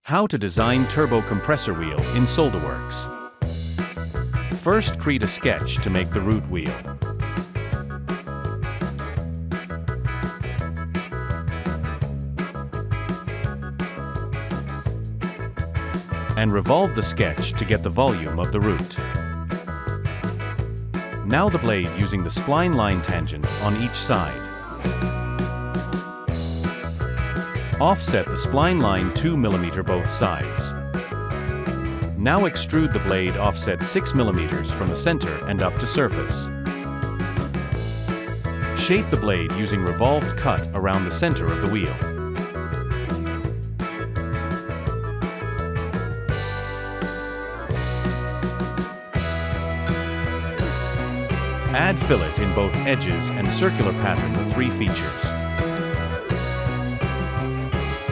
How to design turbo compressor wheel in SolidWorks. First, create a sketch to make the root wheel. And revolve the sketch to get the volume of the root. Now the blade using the spline line tangent on each side. Offset the spline line 2 mm both sides. Now extrude the blade offset 6 mm from the center and up to surface. Shape the blade using revolved cut around the center of the wheel. Add fillet in both edges and circular pattern with 3 features.